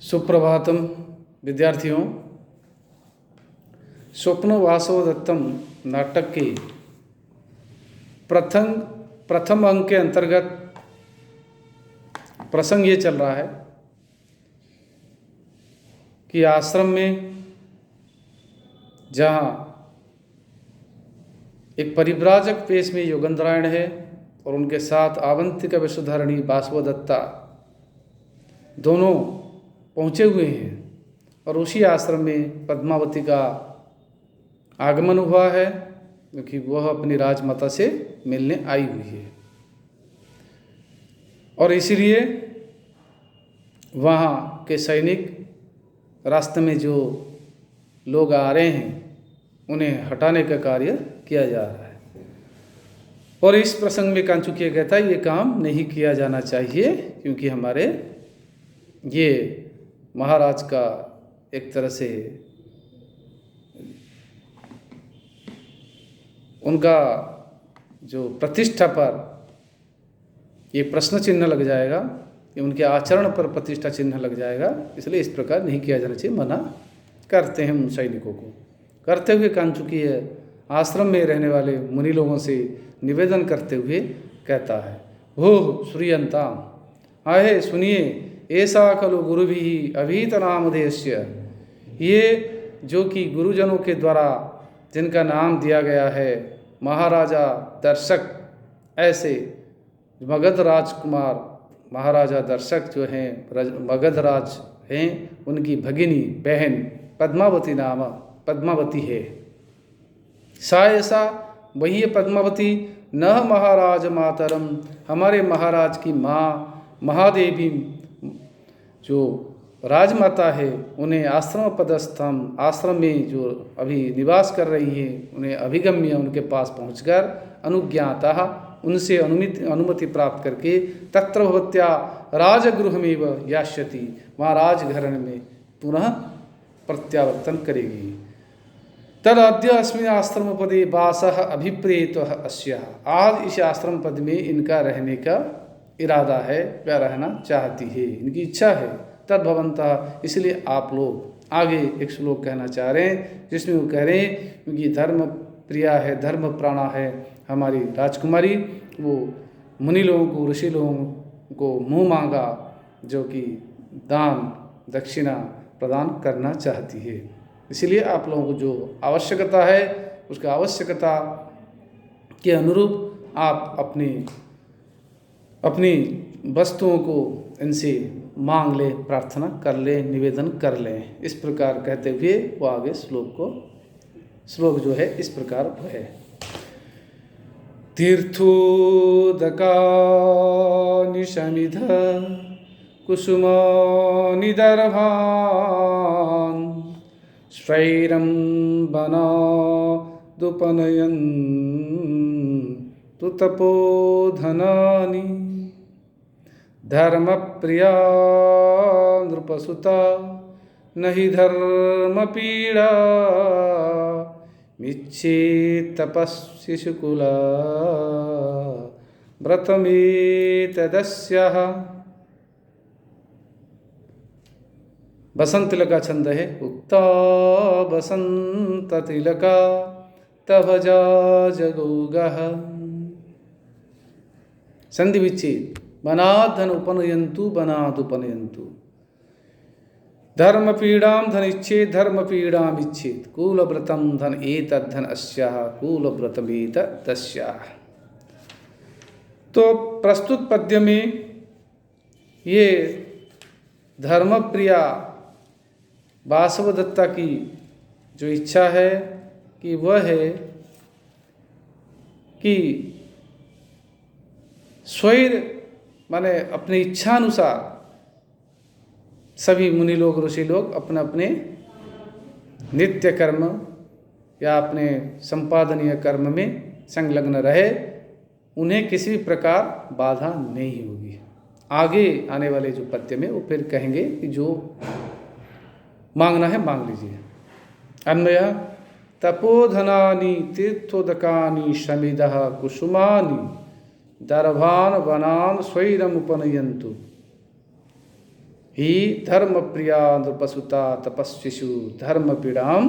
सुप्रभातम विद्यार्थियों। स्वप्नो वासवदत्तम नाटक के प्रथम अंक के अंतर्गत प्रसंग ये चल रहा है कि आश्रम में जहाँ एक परिव्राजक वेश में योगेंद्रायण है और उनके साथ आवंतिका विश्वधारिणी वासवदत्ता दोनों पहुँचे हुए हैं और उसी आश्रम में पद्मावती का आगमन हुआ है क्योंकि वह अपनी राजमाता से मिलने आई हुई है और इसीलिए वहाँ के सैनिक रास्ते में जो लोग आ रहे हैं उन्हें हटाने का कार्य किया जा रहा है। और इस प्रसंग में कांचू किया गया था ये काम नहीं किया जाना चाहिए क्योंकि हमारे ये महाराज का एक तरह से उनका जो प्रतिष्ठा पर ये प्रश्न चिन्ह लग जाएगा, ये उनके आचरण पर प्रतिष्ठा चिन्ह लग जाएगा, इसलिए इस प्रकार नहीं किया जाना चाहिए। मना करते हैं उन सैनिकों को। करते हुए कांचुकी है आश्रम में रहने वाले मुनि लोगों से निवेदन करते हुए कहता है, भो श्रीयंता आहे सुनिए, ऐसा खलु गुरु भी अभीत नामधेयस्य। ये जो कि गुरुजनों के द्वारा जिनका नाम दिया गया है महाराजा दर्शक, ऐसे मगध राजकुमार महाराजा दर्शक जो हैं मगध राज हैं, उनकी भगिनी बहन पद्मावती नाम पद्मावती है। सा ऐसा वही है पद्मावती, न महाराज मातरम, हमारे महाराज की माँ महादेवी जो राजमाता है उन्हें आश्रम पदस्थम, आश्रम में जो अभी निवास कर रही हैं उन्हें अभिगम्य उनके पास पहुंचकर अनुज्ञातः उनसे अनुमति प्राप्त करके तत्र भवत्या राजगृहमेव यास्यति, वहाँ राजघर में पुनः प्रत्यावर्तन करेगी। तद अद्य अस्मिन् आश्रम पदे वासः अभिप्रेतः अस्याः, आज इस आश्रम पद में इनका रहने का इरादा है, वह रहना चाहती है, इनकी इच्छा है। तद भवन्तः, इसलिए आप लोग आगे एक श्लोक कहना चाह रहे हैं जिसमें वो कह रहे हैं क्योंकि धर्म प्रिया है, धर्म प्राणा है हमारी राजकुमारी, वो मुनि लोगों को ऋषि लोगों को मुँह मांगा जो कि दान दक्षिणा प्रदान करना चाहती है। इसलिए आप लोगों को जो आवश्यकता है उसका आवश्यकता के अनुरूप आप अपनी वस्तुओं को इनसे मांग ले, प्रार्थना कर ले, निवेदन कर लें। इस प्रकार कहते हुए वो आगे श्लोक जो है इस प्रकार है। तीर्थोदकानि शमिध कुसुमानि दर्भान् स्वैरं वनादुपनयन्तु तपोधनानि धर्मप्रिया नृपसुता न हि धर्मपीडा मिच्छेत् तपस्शिशुकुला व्रतमेतदस्याः। बसंत तिलक का छंद है। उक्ता बसंत तिलका तभजा जगौगः संधि विच्छेद वनाधन उपनयन्तु वनादुपनयन्तु धर्म पीड़ाम धन इच्छेद धर्म पीड़ाम इच्छेद कूलव्रतम धन एतद्धन अस्याः कूलव्रतमेतदस्याः। तो प्रस्तुत पद्य में ये धर्मप्रिया वासवदत्ता की जो इच्छा है कि वह है कि स्वैर माने अपनी इच्छा अनुसार सभी मुनि लोग ऋषि लोग अपने अपने नित्य कर्म या अपने संपादनीय कर्म में संलग्न रहे, उन्हें किसी प्रकार बाधा नहीं होगी। आगे आने वाले जो पद्य में वो फिर कहेंगे कि जो मांगना है मांग लीजिए। अन्वय तपोधनानि तीर्थोदकानि शमिदः कुसुमानि दर्भान वनान स्वैरम उपनयन्तु ही धर्म प्रिया नृपसुता तपस्विषु धर्म पीड़ाम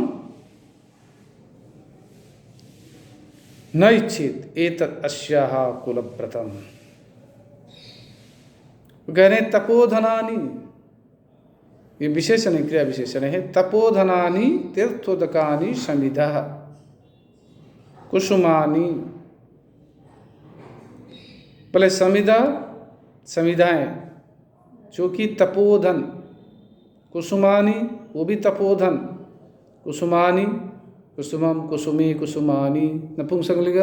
न इच्छित एतत् अस्याः कुलव्रतम। कह रहे तपोधनानि, ये विशेषण है, क्रिया विशेषण है। तपोधनानि तीर्थोदकानि समिधः कुसुमानि। पहले समिधा, समिधाएं जो कि तपोधन, कुसुमानि वो भी तपोधन, कुसुमानि कुसुमम कुसुमी कुसुमानि नपुंसकलिंग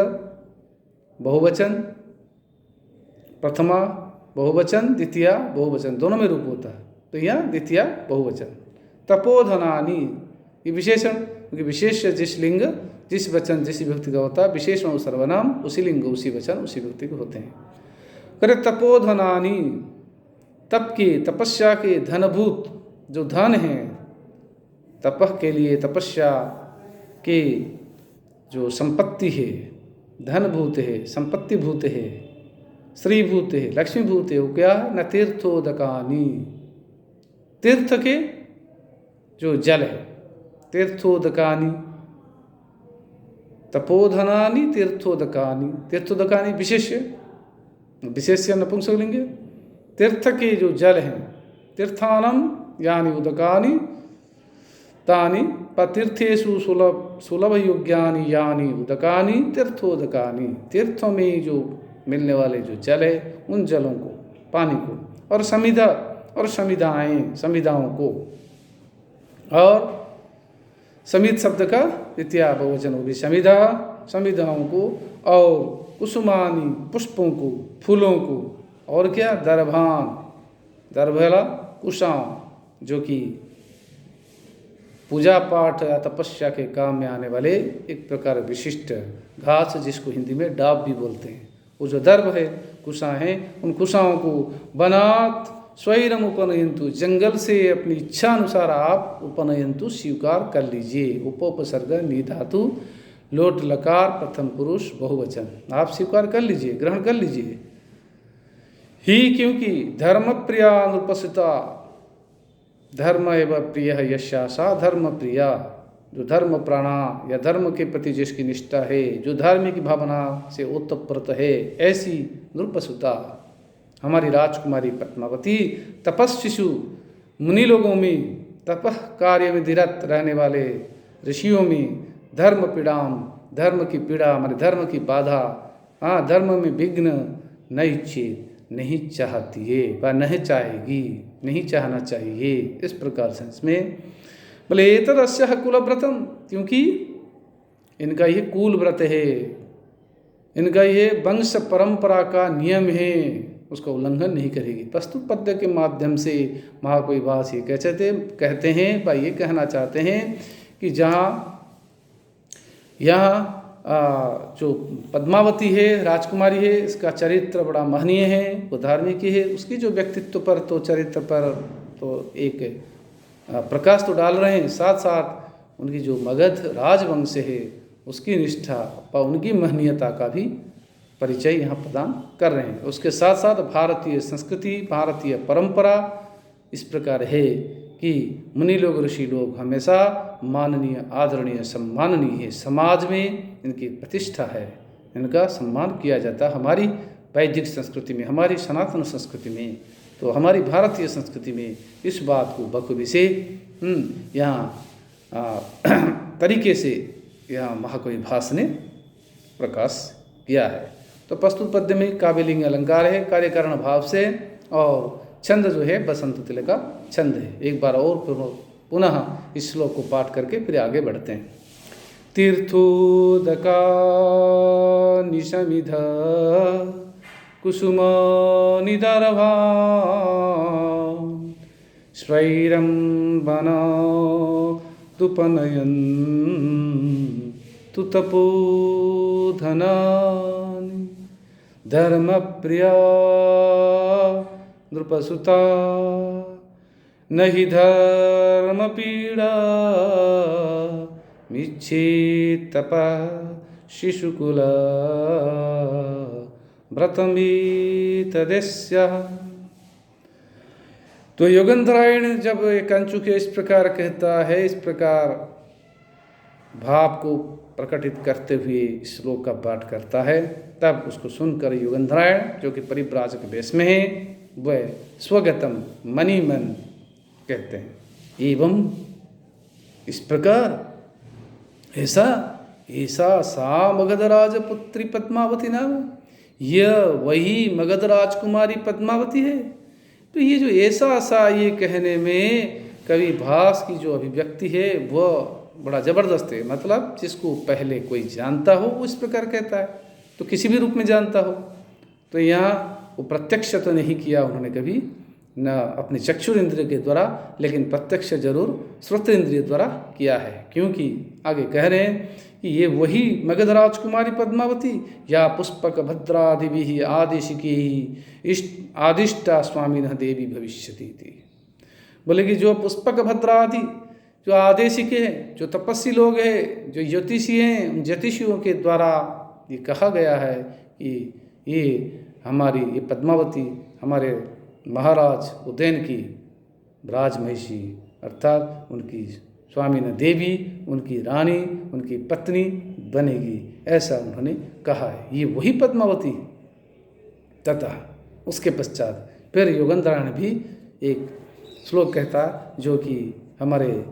बहुवचन, प्रथमा बहुवचन, द्वितीया बहुवचन, दोनों में रूप होता है। तो यहाँ द्वितीया बहुवचन। तपोधनानि ये विशेषण, क्योंकि विशेष जिस लिंग जिस वचन जिस विभक्ति का होता है, विशेषण और सर्वनाम उसी लिंग उसी वचन उसी विभक्ति के होते हैं। करे तपोधनानि, तप के तपस्या के धनभूत जो धन है, तपह के लिए तपस्या के जो संपत्ति है, धनभूत है, संपत्ति भूत है, श्रीभूत है, लक्ष्मीभूत है, वो क्या है? न तीर्थोदकानि, तीर्थ के जो जल है, तीर्थोदकानि, तपोधनानि तीर्थोदकानि। तीर्थोदकानि विशेष्य, विशेष्य नपुंसकलिंग। तीर्थ के जो जल हैं, तीर्थानम यानी उदकानि तानि तीर्थेषु सुलभ योग्यानि यानी उदकानि तीर्थोदकानि। तीर्थों में जो मिलने वाले जो जल है, उन जलों को, पानी को, और समिधा और समिधाएं, समिधाओं को। और समित शब्द का द्वितीय बहुवचन होगी समिधा, समिधाओं को, और कुसुमानि पुष्पों को, फूलों को, और क्या? दर्भान, दर्भला कुशाओं, जो कि पूजा पाठ या तपस्या के काम में आने वाले एक प्रकार विशिष्ट घास, जिसको हिंदी में डाब भी बोलते हैं। वो जो दर्भ है, कुशा हैं, उन कुशाओं को बनात स्वैरम उपनयंतु, जंगल से अपनी इच्छा अनुसार आप उपनयंतु स्वीकार कर लीजिए। उपोपसर्ग निधातु लोट लकार प्रथम पुरुष बहुवचन, आप स्वीकार कर लीजिए, ग्रहण कर लीजिए। ही क्योंकि धर्म प्रिया नृपसुता, धर्म एवं प्रिय यशा सा धर्म प्रिया, जो धर्म प्राणा या धर्म के प्रति जिसकी निष्ठा है, जो धार्मिक भावना से ओतप्रोत है, ऐसी नृपसुता हमारी राजकुमारी पद्मावती तपस्विषु, मुनि लोगों में, तपह कार्य में धीरत रहने वाले ऋषियों में, धर्म पीड़ाम, धर्म की पीड़ा हमारे धर्म की बाधा, हाँ, धर्म में विघ्न न इच्छित, नहीं चाहती है, वह नहीं चाहेगी, नहीं चाहना चाहिए। इस प्रकार से इसमें बोले एतद अस्याः कुलव्रतम, क्योंकि इनका ये कुल व्रत है, इनका ये वंश परंपरा का नियम है, उसका उल्लंघन नहीं करेगी। प्रस्तुत पद्य के माध्यम से महाकवि भास ये कहते हैं, भाई ये कहना चाहते हैं कि जहाँ यहाँ जो पद्मावती है, राजकुमारी है, इसका चरित्र बड़ा महनीय है, वो धार्मिक है, उसकी जो व्यक्तित्व पर तो चरित्र पर तो एक प्रकाश तो डाल रहे हैं, साथ साथ उनकी जो मगध राजवंश है उसकी निष्ठा व उनकी महनीयता का भी परिचय यहाँ प्रदान कर रहे हैं। उसके साथ साथ भारतीय संस्कृति, भारतीय परंपरा इस प्रकार है कि मुनि लोग, ऋषि लोग हमेशा माननीय, आदरणीय, सम्माननीय है, समाज में इनकी प्रतिष्ठा है, इनका सम्मान किया जाता है। हमारी वैदिक संस्कृति में, हमारी सनातन संस्कृति में, तो हमारी भारतीय संस्कृति में इस बात को बखूबी से यहाँ तरीके से यहाँ महाकवि भास ने प्रकाश किया है। तो प्रस्तुत पद्य में काव्यलिंग अलंकार है कार्यकारण भाव से, और छंद जो है बसंत तिलक का छंद है। एक बार और पुनः इस श्लोक को पाठ करके फिर आगे बढ़ते हैं। तीर्थोदका निशमिध कुसुम निदर्भा स्वैरं बना तुपनयन तु तपोधनानि धर्मप्रिया नृपसुता नहि धर्मपीड़ा मिच्छेत्तपा शिशुकुल व्रतमेतदस्याः। तो योगेंद्रायण जब कंचु के इस प्रकार कहता है, इस प्रकार भाव को प्रकटित करते हुए श्लोक का पाठ करता है, तब उसको सुनकर योगेंद्रायण जो कि परिव्राजक वेश में है, वह स्वगतम मनी मन कहते हैं। एवं इस प्रकार ऐसा सा मगधराज पुत्री पद्मावती नाम, यह वही मगध राजकुमारी पद्मावती है। तो ये जो ऐसा सा ये कहने में कवि भास की जो अभिव्यक्ति है वह बड़ा ज़बरदस्त है। मतलब जिसको पहले कोई जानता हो वो इस प्रकार कहता है, तो किसी भी रूप में जानता हो। तो यहाँ वो प्रत्यक्ष तो नहीं किया उन्होंने कभी, न अपने चक्षुर इंद्रिय के द्वारा, लेकिन प्रत्यक्ष जरूर श्रोत इंद्रिय द्वारा किया है। क्योंकि आगे कह रहे हैं कि ये वही मगध राजकुमारी पद्मावती या पुष्पक भद्रादिभि आदिशिकी आदिष्टा स्वामिनः देवी भविष्यति थी। बोले कि जो पुष्पक भद्रादि जो आदेशिके हैं, जो तपस्वी लोग हैं, जो ज्योतिषी हैं, उन ज्योतिषियों के द्वारा ये कहा गया है कि ये हमारी ये पद्मावती हमारे महाराज उदयन की राजमहिषी अर्थात उनकी स्वामिना देवी, उनकी रानी, उनकी पत्नी बनेगी, ऐसा उन्होंने कहा है। ये वही पद्मावती। तथा उसके पश्चात फिर योगेंद्रायण भी एक श्लोक कहता जो कि हमारे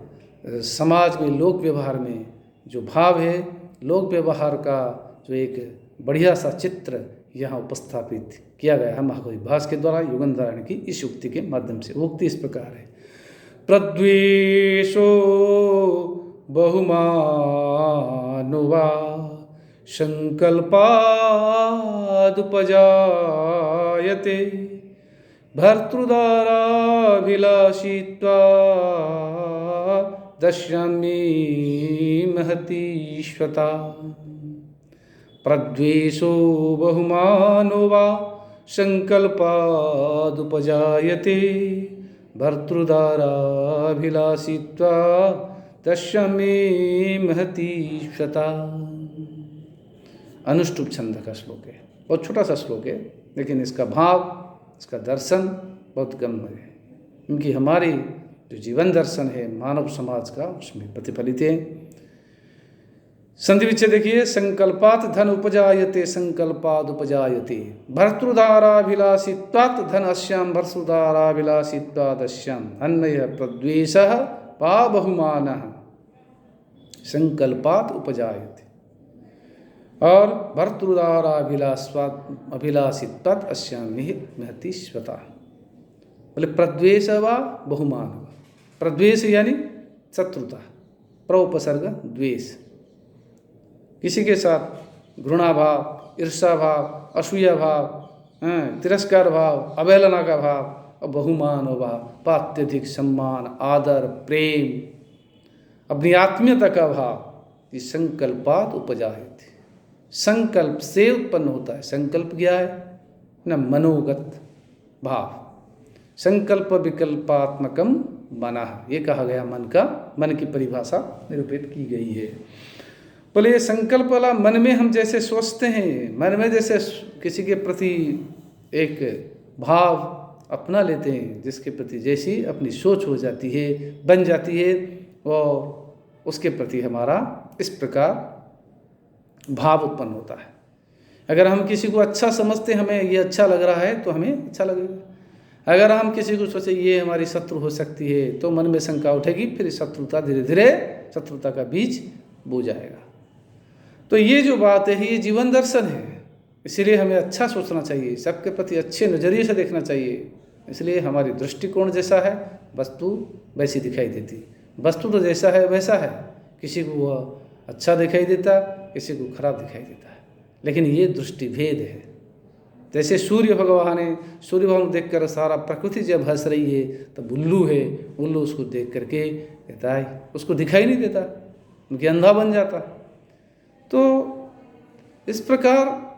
समाज में लोक व्यवहार में जो भाव है, लोक व्यवहार का जो एक बढ़िया सा चित्र यहाँ उपस्थापित किया गया है महाकवि भास के द्वारा योगेंद्रायण की इस उक्ति के माध्यम से। उक्ति इस प्रकार है, प्रद्वेषो बहुमानुवा संकल्पादुपजायते भर्तृदाराभिलाषित्वा दश्यामि महतीश्वता। प्रद्वेषो बहुमानुवा संकल्पादुपजायते भर्तृदाराभिलाषित्वा दश्यामि महतीश्वता। अनुष्टुप छंद का श्लोक है, बहुत छोटा सा श्लोक है, लेकिन इसका भाव, इसका दर्शन बहुत गम्य है। क्योंकि हमारी जो जीवन दर्शन है मानव समाज का, उसमें प्रतिफलित है। संधि विच्छेद देखिए, संकल्पात धन उपजायते संकल्पाद उपजायते भर्तृदाराभिलाषित्वात् धन अस्याम भर्तृदाराभिलाषित्वात् अस्याम अन्वय प्रद्वेषः पा बहुमानः संकल्पात उपजायते और भर्तृदाराभिलाषित्वात् अस्याम महतीश्वता। बोले प्रद्वेष व बहुमान। प्रद्वेष यानी शत्रुता, प्रोपसर्ग द्वेष, किसी के साथ घृणा भाव, ईर्षा भाव, असूया भाव, तिरस्कार भाव, अवहेलना का भाव, और बहुमान भाव, पात्यधिक सम्मान, आदर, प्रेम, अपनी आत्मीयता का भाव, ये संकल्पात उपजायते, संकल्प से उत्पन्न होता है। संकल्प क्या है न, मनोगत भाव, संकल्प विकल्पात्मकम मनः, ये कहा गया मन का, मन की परिभाषा निरूपित की गई है। बोले ये संकल्प वाला मन में हम जैसे सोचते हैं, मन में जैसे किसी के प्रति एक भाव अपना लेते हैं, जिसके प्रति जैसी अपनी सोच हो जाती है, बन जाती है, और उसके प्रति हमारा इस प्रकार भाव उत्पन्न होता है। अगर हम किसी को अच्छा समझते, हमें ये अच्छा लग रहा है तो हमें अच्छा लगेगा। अगर हम किसी को सोचे ये हमारी शत्रु हो सकती है, तो मन में शंका उठेगी, फिर शत्रुता धीरे धीरे शत्रुता का बीज बो जाएगा। तो ये जो बात है ये जीवन दर्शन है, इसीलिए हमें अच्छा सोचना चाहिए, सबके प्रति अच्छे नज़रिए से देखना चाहिए। इसलिए हमारी दृष्टिकोण जैसा है वस्तु वैसी दिखाई देती, वस्तु तो जैसा है वैसा है, किसी को वह अच्छा दिखाई देता, किसी को खराब दिखाई देता है, लेकिन ये दृष्टिभेद है। जैसे सूर्य भगवान देखकर सारा प्रकृति जब हंस रही है, तब उल्लू है, उल्लू उसको देख करके कहता है, उसको दिखाई नहीं देता, उनके अंधा बन जाता। तो इस प्रकार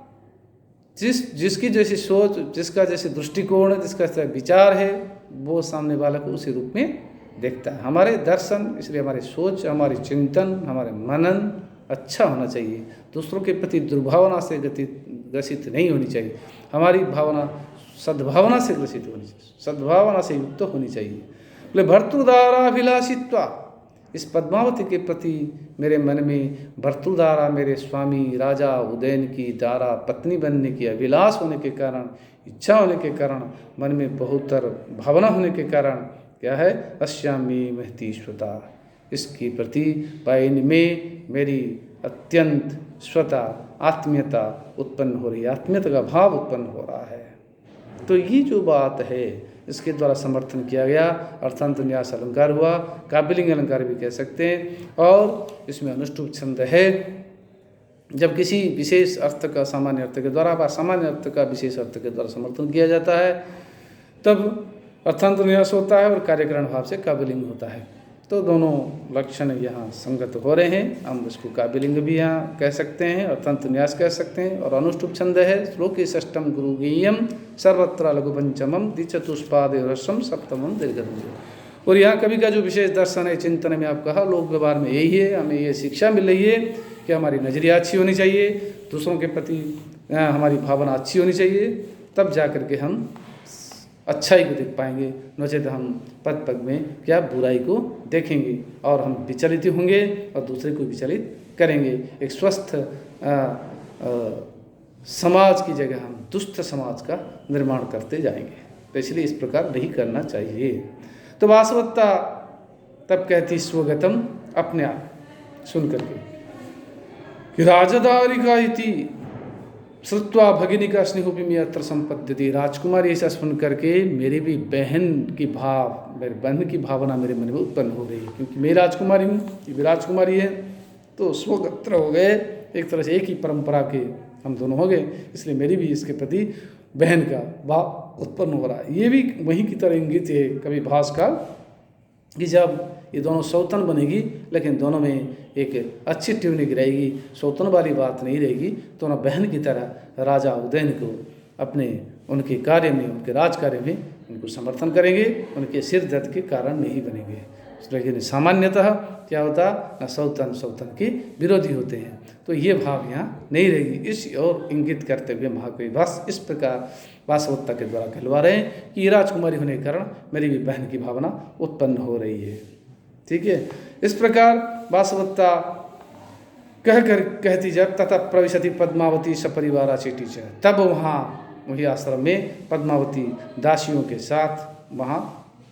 जिसकी जैसी सोच, जिसका जैसे दृष्टिकोण, जिसका जैसा विचार है, वो सामने वाला को उसी रूप में देखता है। हमारे दर्शन, इसलिए हमारी सोच, हमारी चिंतन, हमारे मनन अच्छा होना चाहिए। दूसरों के प्रति दुर्भावना से ग्रसित नहीं होनी चाहिए। हमारी भावना सद्भावना से ग्रसित होनी चाहिए, सद्भावना से युक्त होनी चाहिए। बोले भर्तृदाराभिलाषित्वा, इस पद्मावती के प्रति मेरे मन में भर्तृदारा, मेरे स्वामी राजा उदयन की दारा पत्नी बनने की अभिलाष होने के कारण, इच्छा होने के कारण, मन में बहुतर भावना होने के कारण क्या है, अस्यामी महती श्रुता, इसके प्रति पायन में मेरी अत्यंत स्वता आत्मीयता उत्पन्न हो रही है, आत्मीयता का भाव उत्पन्न हो रहा है। तो ये जो बात है इसके द्वारा समर्थन किया गया अर्थांत न्यास अलंकार हुआ, काव्यलिंग अलंकार भी कह सकते हैं। और इसमें अनुष्टुप छंद है। जब किसी विशेष अर्थ का सामान्य अर्थ के द्वारा व सामान्य अर्थ का विशेष अर्थ के द्वारा समर्थन किया जाता है तब अर्थांत न्यास होता है और कार्यकरण भाव से काव्यलिंग होता है। तो दोनों लक्षण यहाँ संगत हो रहे हैं। हम इसको काव्यलिंग भी यहाँ कह सकते हैं, अर्थांत न्यास कह सकते हैं। और अनुष्टुप छंद है श्लोकी षष्ठम गुरु गेयम सर्वत्र लघु पंचमम द्विचतुष्पाद रसम सप्तमम दीर्घम। और यहाँ कवि का जो विशेष दर्शन है, चिंतन में आप कहा, लोक व्यवहार में यही है, हमें ये शिक्षा मिल रही है कि हमारी नजरिया अच्छी होनी चाहिए, दूसरों के प्रति हमारी भावना अच्छी होनी चाहिए, तब जा कर के हम अच्छाई को देख पाएंगे। नचेत हम पद पद में क्या बुराई को देखेंगे और हम विचलित होंगे और दूसरे को विचलित करेंगे। एक स्वस्थ समाज की जगह हम दुष्ट समाज का निर्माण करते जाएंगे। तो इसलिए इस प्रकार नहीं करना चाहिए। तो वासवत्ता तब कहती स्वगतम, अपने आप सुन करके कि राजदारिका इति श्रुत्वा भगिनी का स्नेहोपी में अत्र संपद्यति। राजकुमारी ऐसा सुन करके मेरी भी बहन की भाव, मेरी बहन की भावना मेरे मन में उत्पन्न हो रही है, क्योंकि मैं राजकुमारी हूँ, ये भी राजकुमारी है। तो स्वगत्र हो गए, एक तरह से एक ही परंपरा के हम दोनों हो गए, इसलिए मेरी भी इसके प्रति बहन का भाव उत्पन्न हो रहा है। ये भी वहीं की तरह इंगित है कवि भास का कि जब ये दोनों सौतन बनेगी लेकिन दोनों में एक अच्छी ट्यूनिंग रहेगी, सौतन वाली बात नहीं रहेगी, दोनों बहन की तरह राजा उदयन को अपने उनके कार्य में, उनके राज कार्य में उनको समर्थन करेंगे, उनके सिर दर्द के कारण नहीं बनेंगे। लेकिन सामान्यतः क्या होता, न सौतन के विरोधी होते हैं। तो ये भाव यहाँ नहीं रहेगी। इस और इंगित करते हुए महाकवि भास इस प्रकार वासवत्ता के द्वारा कहलवा रहे हैं कि राजकुमारी होने के कारण मेरी भी बहन की भावना उत्पन्न हो रही है। ठीक है, इस प्रकार वासवत्ता कहती जब तथा प्रविशति पद्मावती सपरिवारा चेटी च, तब वही आश्रम में पद्मावती दासियों के साथ वहाँ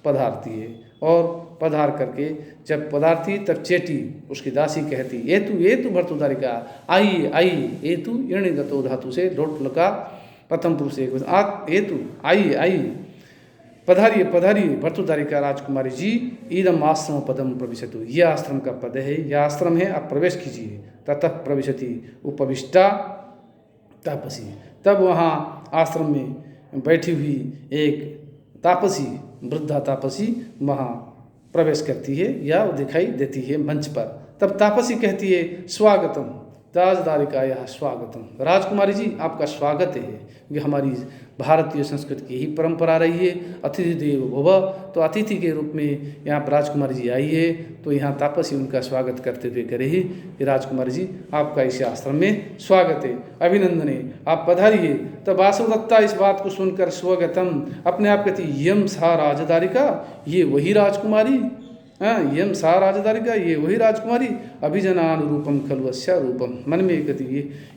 पधारती है। और पधार करके जब पधारती तब चेटी उसकी दासी कहती ये तू भर्तृदारिका आइए आइए, ये तू इण गतो धातु से लोट लका प्रथम पुरुष एक ये तू आइए आइए, पधारिए पधारिए भर्तृदारिका राजकुमारी जी, ईदम आश्रम पदम प्रविशतु, यह आश्रम का पद है, यह आश्रम है, आप प्रवेश कीजिए। ततः प्रविशति उपविष्टा तापसी, तब वहाँ आश्रम में बैठी हुई एक तापसी, वृद्धा तापसी वहाँ प्रवेश करती है या दिखाई देती है मंच पर। तब तापसी कहती है स्वागतम राजदारिका यह स्वागतम, राजकुमारी जी आपका स्वागत है। ये हमारी भारतीय संस्कृति की ही परंपरा रही है, अतिथि देवो भव। तो अतिथि के रूप में यहाँ पर राजकुमारी जी आई है, तो यहाँ तापसी उनका स्वागत करते हुए करे ही कि राजकुमारी जी आपका इस आश्रम में स्वागत है, अभिनंदन है, आप पधारिए। तो वासवदत्ता इस बात को सुनकर स्वगतम अपने आप कहती यम सा राजदारिका, ये वही राजकुमारी, हाँ यम सा राजदारिका, ये वही राजकुमारी, अभिजनानुरूपम खलु अस्या रूपम, मन में कहती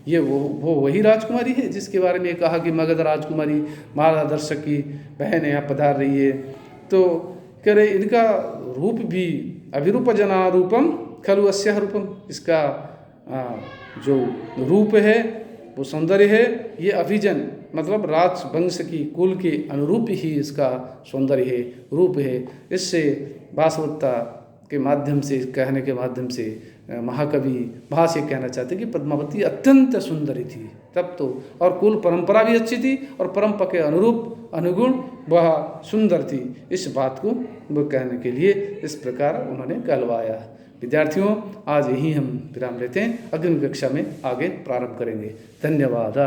ये वो वही राजकुमारी है जिसके बारे में कहा कि मगध राजकुमारी महाराजा दर्शक की बहन यहाँ पधार रही है। तो कह रहे इनका रूप भी अभिरूपजनारूपम खलु अस्या रूपम, इसका जो रूप है वो सौंदर्य है, ये अभिजन मतलब राजवंश की कुल के अनुरूप ही इसका सौंदर्य है, रूप है। इससे वासवत्ता के माध्यम से, कहने के माध्यम से महाकवि भास ये कहना चाहते कि पद्मावती अत्यंत सुंदरी थी तब तो, और कुल परंपरा भी अच्छी थी और परंपरा के अनुरूप अनुगुण वह सुंदर थी। इस बात को वो कहने के लिए इस प्रकार उन्होंने कहलवाया। विद्यार्थियों आज यहीं हम विराम लेते हैं, अग्रिम कक्षा में आगे प्रारंभ करेंगे। धन्यवाद।